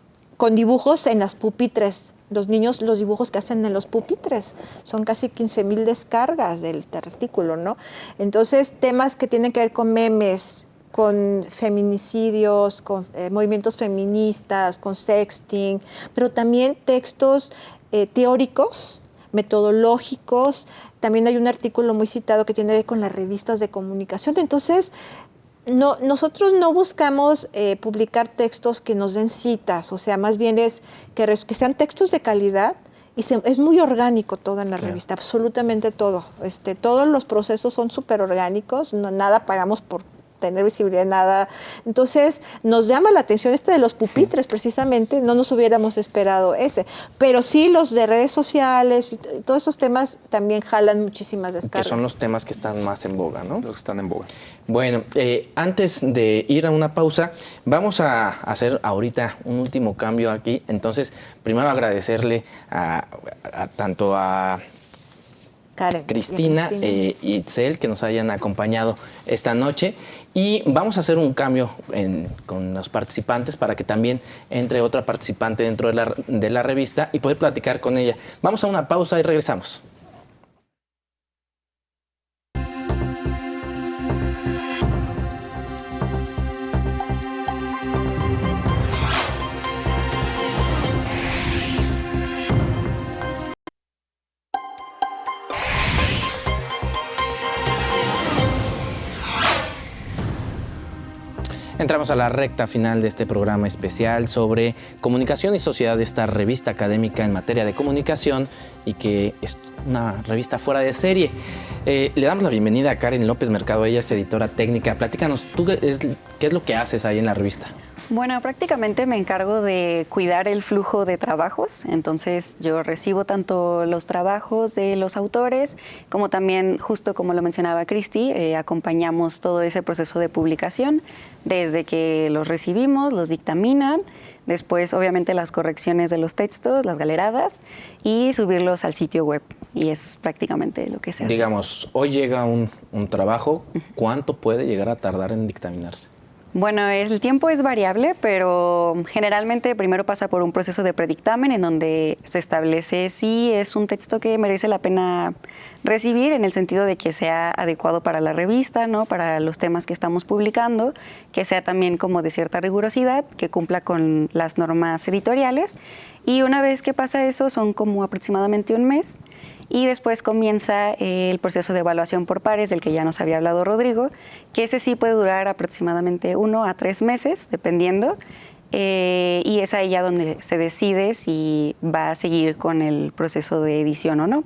dibujos en las pupitres. Los niños, los dibujos que hacen en los pupitres, son casi 15,000 descargas del artículo, ¿no? Entonces, temas que tienen que ver con memes, con feminicidios, con movimientos feministas, con sexting, pero también textos teóricos, metodológicos. También hay un artículo muy citado que tiene que ver con las revistas de comunicación. Entonces, nosotros no buscamos publicar textos que nos den citas, o sea, más bien es que sean textos de calidad y es muy orgánico todo en la revista, absolutamente todo. Todos los procesos son súper orgánicos, nada pagamos por tener visibilidad, nada. Entonces, nos llama la atención de los pupitres, precisamente, no nos hubiéramos esperado ese. Pero sí, los de redes sociales y todos esos temas también jalan muchísimas descargas. Que son los temas que están más en boga, ¿no? Los que están en boga. Bueno, antes de ir a una pausa, vamos a hacer ahorita un último cambio aquí. Entonces, primero agradecerle tanto a Karen, Cristina y Itzel que nos hayan acompañado esta noche, y vamos a hacer un cambio con los participantes para que también entre otra participante dentro de la revista y poder platicar con ella. Vamos a una pausa y regresamos. Entramos a la recta final de este programa especial sobre comunicación y sociedad de esta revista académica en materia de comunicación y que es una revista fuera de serie. Le damos la bienvenida a Karen López Mercado, ella es editora técnica. Platícanos, ¿tú qué es lo que haces ahí en la revista? Bueno, prácticamente me encargo de cuidar el flujo de trabajos, entonces yo recibo tanto los trabajos de los autores como también, justo como lo mencionaba Cristi, acompañamos todo ese proceso de publicación desde que los recibimos, los dictaminan, después obviamente las correcciones de los textos, las galeradas y subirlos al sitio web, y es prácticamente lo que se hace. Digamos, hoy llega un trabajo, ¿cuánto puede llegar a tardar en dictaminarse? Bueno, el tiempo es variable, pero generalmente primero pasa por un proceso de predictamen en donde se establece si es un texto que merece la pena recibir en el sentido de que sea adecuado para la revista, ¿no? Para los temas que estamos publicando, que sea también como de cierta rigurosidad, que cumpla con las normas editoriales. Y una vez que pasa eso, son como aproximadamente un mes. Y después comienza el proceso de evaluación por pares, del que ya nos había hablado Rodrigo, que ese sí puede durar aproximadamente 1 a 3 meses, dependiendo. Y es ahí ya donde se decide si va a seguir con el proceso de edición o no.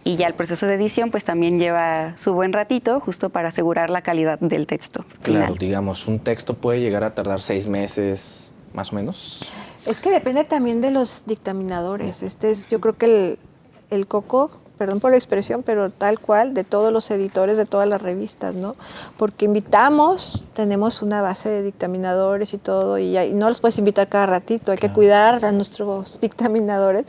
Y ya el proceso de edición pues también lleva su buen ratito, justo para asegurar la calidad del texto Claro, final. digamos, un texto puede llegar a tardar 6 meses, más o menos. Es que depende también de los dictaminadores. Yo creo que el coco, perdón por la expresión, pero tal cual, de todos los editores de todas las revistas, ¿no? Porque tenemos una base de dictaminadores y todo, y no los puedes invitar cada ratito, hay que cuidar a nuestros dictaminadores.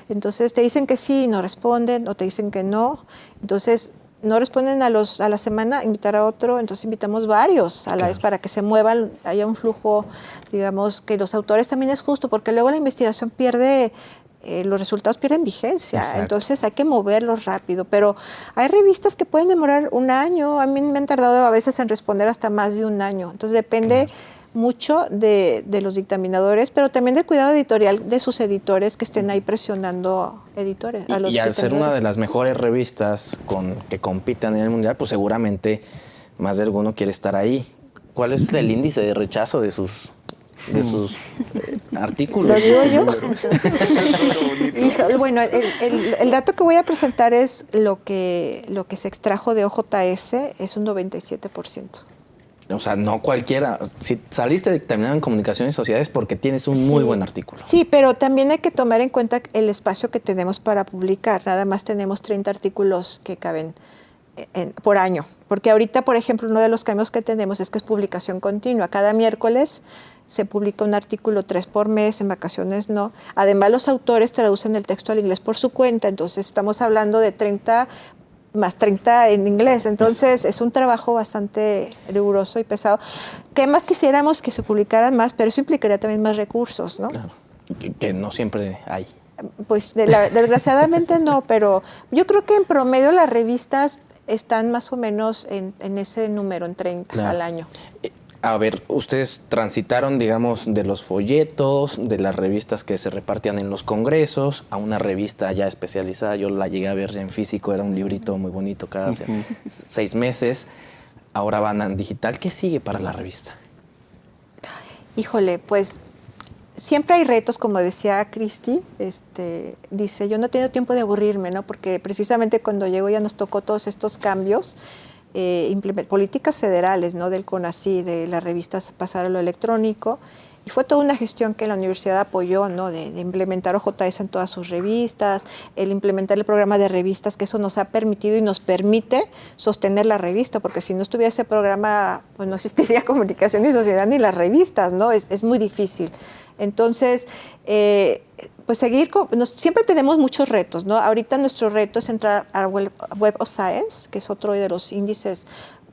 Entonces te dicen que sí, no responden, o te dicen que no. Entonces no responden a la semana, invitar a otro, entonces invitamos varios a la vez para que se muevan, haya un flujo, digamos, que los autores también es justo, porque luego la investigación los resultados pierden vigencia. Exacto. Entonces hay que moverlos rápido, pero hay revistas que pueden demorar 1 año, a mí me han tardado a veces en responder hasta más de 1 año, entonces depende mucho de los dictaminadores, pero también del cuidado editorial de sus editores que estén ahí presionando editores. A los Y al ser una de dictaminadores. las mejores revistas que compiten a nivel mundial, pues seguramente más de alguno quiere estar ahí. ¿Cuál es el índice de rechazo de sus artículos? ¿Lo digo yo? Híjole, bueno, el dato que voy a presentar es lo que se extrajo de OJS, es un 97%. O sea, no cualquiera. Si saliste dictaminado en comunicación y sociedades porque tienes un muy buen artículo. Sí, pero también hay que tomar en cuenta el espacio que tenemos para publicar. Nada más tenemos 30 artículos que caben por año. Porque ahorita, por ejemplo, uno de los cambios que tenemos es que es publicación continua. Cada miércoles se publica un artículo 3 por mes, en vacaciones no. Además, los autores traducen el texto al inglés por su cuenta. Entonces, estamos hablando de 30 más 30 en inglés. Entonces, es un trabajo bastante riguroso y pesado. ¿Qué más quisiéramos que se publicaran más? Pero eso implicaría también más recursos, ¿no? Claro. Que no siempre hay. Pues desgraciadamente no, pero yo creo que en promedio las revistas están más o menos en ese número, en 30 Claro. al año. A ver, ustedes transitaron, digamos, de los folletos, de las revistas que se repartían en los congresos, a una revista ya especializada. Yo la llegué a ver en físico, era un librito muy bonito cada 6 meses. Ahora van a digital. ¿Qué sigue para la revista? Híjole, pues siempre hay retos, como decía Cristi, dice, yo no he tenido tiempo de aburrirme, ¿no? Porque precisamente cuando llegó ya nos tocó todos estos cambios, políticas federales, ¿no? Del CONACYT, de las revistas pasar a lo electrónico, y fue toda una gestión que la universidad apoyó, ¿no? De implementar OJS en todas sus revistas, el implementar el programa de revistas, que eso nos ha permitido y nos permite sostener la revista, porque si no estuviera ese programa, pues no existiría Comunicación y Sociedad ni las revistas, ¿no? Es muy difícil. Entonces, pues siempre tenemos muchos retos, ¿no? Ahorita nuestro reto es entrar a Web of Science, que es otro de los índices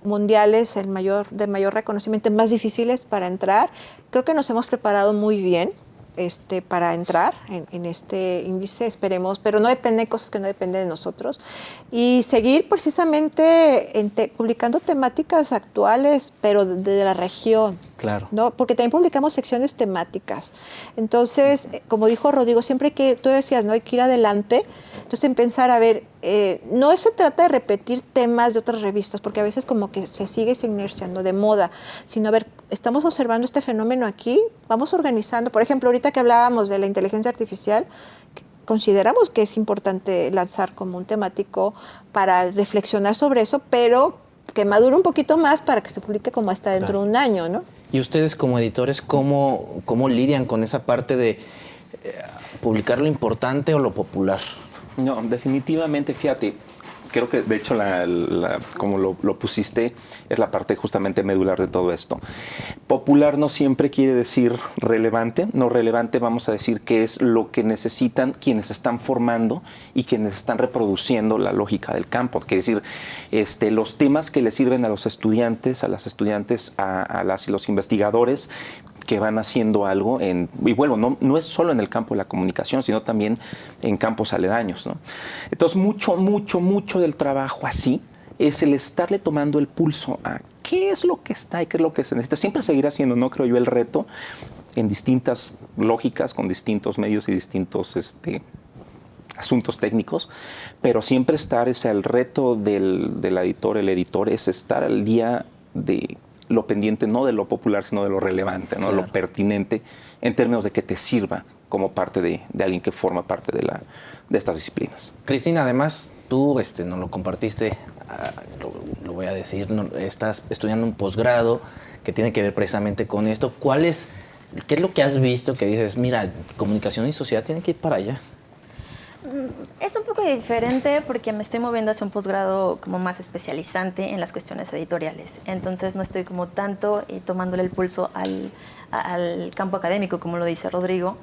mundiales, de mayor reconocimiento, más difíciles para entrar. Creo que nos hemos preparado muy bien para entrar en este índice, esperemos, pero no depende de cosas que no dependen de nosotros. Y seguir precisamente publicando temáticas actuales, pero de la región. Claro. ¿No? Porque también publicamos secciones temáticas. Entonces, como dijo Rodrigo, siempre tú decías, ¿no? Hay que ir adelante. Entonces, en pensar, a ver, no se trata de repetir temas de otras revistas, porque a veces como que se sigue esa inercia, ¿no? De moda, sino, a ver, estamos observando este fenómeno aquí, vamos organizando. Por ejemplo, ahorita que hablábamos de la inteligencia artificial, consideramos que es importante lanzar como un temático para reflexionar sobre eso, pero que madure un poquito más para que se publique como hasta dentro de un año, ¿no? Y ustedes como editores, ¿cómo lidian con esa parte de publicar lo importante o lo popular? No, definitivamente, fíjate, creo que de hecho como lo pusiste es la parte justamente medular de todo esto. Popular no siempre quiere decir relevante, no relevante vamos a decir que es lo que necesitan quienes están formando y quienes están reproduciendo la lógica del campo. Quiere decir, los temas que le sirven a los estudiantes, a las estudiantes, a las y los investigadores que van haciendo algo, y bueno, no es solo en el campo de la comunicación, sino también en campos aledaños, ¿no? Entonces, mucho del trabajo así es el estarle tomando el pulso a qué es lo que está y qué es lo que se necesita. Siempre seguir haciendo, ¿no? Creo yo, el reto en distintas lógicas, con distintos medios y distintos asuntos técnicos, pero siempre estar, el reto del editor, el editor, es estar al día de lo pendiente, no de lo popular, sino de lo relevante, ¿no? Claro. Lo pertinente en términos de que te sirva como parte de alguien que forma parte de estas disciplinas. Cristina, además, tú nos lo compartiste, lo voy a decir, estás estudiando un posgrado que tiene que ver precisamente con esto. ¿Qué es lo que has visto que dices, mira, comunicación y sociedad tienen que ir para allá? Es un poco diferente porque me estoy moviendo hacia un posgrado como más especializante en las cuestiones editoriales. Entonces no estoy como tanto tomándole el pulso al campo académico, como lo dice Rodrigo.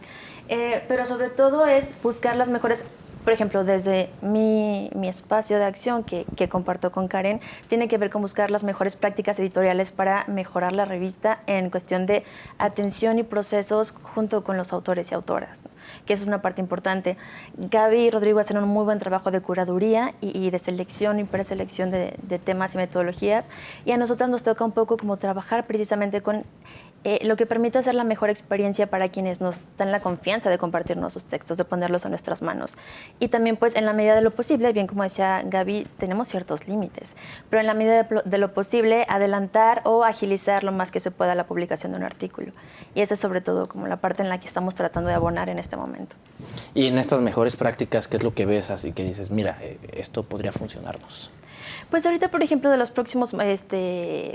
Pero sobre todo es buscar las mejores... Por ejemplo, desde mi espacio de acción que comparto con Karen, tiene que ver con buscar las mejores prácticas editoriales para mejorar la revista en cuestión de atención y procesos junto con los autores y autoras, ¿no? Que eso es una parte importante. Gaby y Rodrigo hacen un muy buen trabajo de curaduría y de selección y preselección de temas y metodologías, y a nosotras nos toca un poco como trabajar precisamente con lo que permite hacer la mejor experiencia para quienes nos dan la confianza de compartirnos sus textos, de ponerlos en nuestras manos. Y también, pues, en la medida de lo posible, bien como decía Gaby, tenemos ciertos límites, pero en la medida de lo posible, adelantar o agilizar lo más que se pueda la publicación de un artículo. Y esa es sobre todo como la parte en la que estamos tratando de abonar en este momento. Y en estas mejores prácticas, ¿qué es lo que ves así que dices, mira, esto podría funcionarnos? Pues ahorita, por ejemplo, de los próximos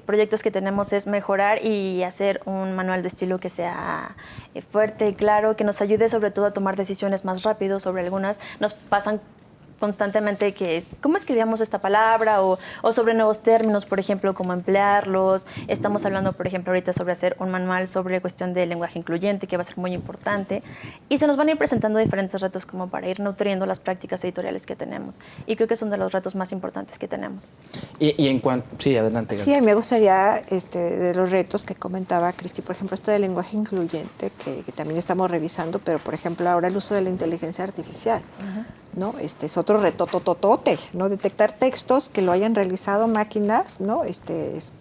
proyectos que tenemos es mejorar y hacer un manual de estilo que sea fuerte y claro, que nos ayude sobre todo a tomar decisiones más rápido sobre algunas. Nos pasan constantemente que cómo escribíamos esta palabra o sobre nuevos términos, por ejemplo, cómo emplearlos. Estamos hablando, por ejemplo, ahorita sobre hacer un manual sobre cuestión de lenguaje incluyente, que va a ser muy importante. Y se nos van a ir presentando diferentes retos como para ir nutriendo las prácticas editoriales que tenemos. Y creo que son de los retos más importantes que tenemos. Y en cuanto... Sí, adelante. Sí, a mí me gustaría, de los retos que comentaba Cristi, por ejemplo, esto del lenguaje incluyente, que también estamos revisando, pero, por ejemplo, ahora el uso de la inteligencia artificial. ¿No? Es otro reto tototote, ¿no? Detectar textos que lo hayan realizado máquinas, ¿no? Es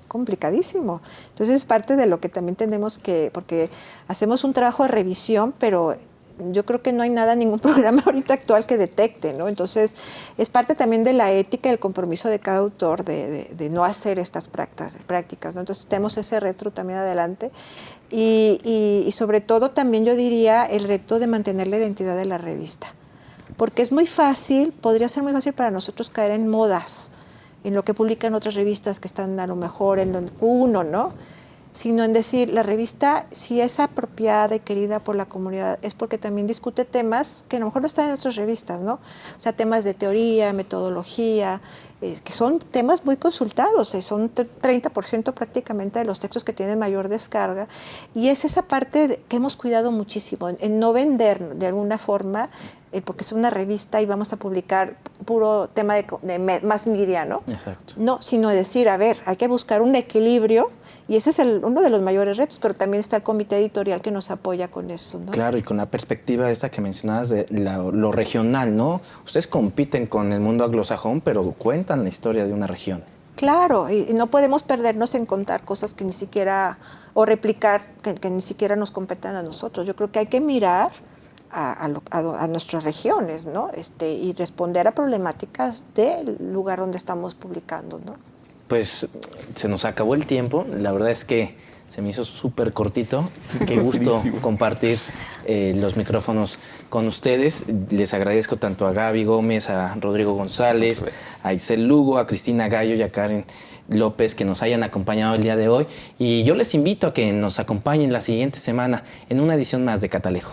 complicadísimo. Entonces es parte de lo que también tenemos que, porque hacemos un trabajo de revisión, pero yo creo que no hay ningún programa ahorita actual que detecte, ¿no? Entonces es parte también de la ética y el compromiso de cada autor de no hacer estas prácticas, ¿no? Entonces tenemos ese reto también adelante y sobre todo también yo diría el reto de mantener la identidad de la revista. Porque es muy fácil, podría ser muy fácil para nosotros caer en modas, en lo que publican otras revistas que están a lo mejor en el Q1, ¿no? Sino en decir, la revista, si es apropiada y querida por la comunidad, es porque también discute temas que a lo mejor no están en otras revistas, ¿no? O sea, temas de teoría, metodología, que son temas muy consultados, son 30% prácticamente de los textos que tienen mayor descarga, y es esa parte que hemos cuidado muchísimo, en no vender de alguna forma, porque es una revista y vamos a publicar puro tema de más media, ¿no? Exacto. No, sino decir, a ver, hay que buscar un equilibrio, y ese es uno de los mayores retos, pero también está el comité editorial que nos apoya con eso, ¿no? Claro, y con la perspectiva esta que mencionabas de lo regional, ¿no? Ustedes compiten con el mundo anglosajón, pero cuentan la historia de una región. Claro, y no podemos perdernos en contar cosas que ni siquiera, o replicar que ni siquiera nos competen a nosotros. Yo creo que hay que mirar a nuestras regiones, ¿no? Y responder a problemáticas del lugar donde estamos publicando, ¿no? Pues se nos acabó el tiempo. La verdad es que se me hizo súper cortito. Qué gusto compartir los micrófonos con ustedes. Les agradezco tanto a Gaby Gómez, a Rodrigo González, a Isel Lugo, a Cristina Gallo y a Karen López que nos hayan acompañado el día de hoy. Y yo les invito a que nos acompañen la siguiente semana en una edición más de Catalejo.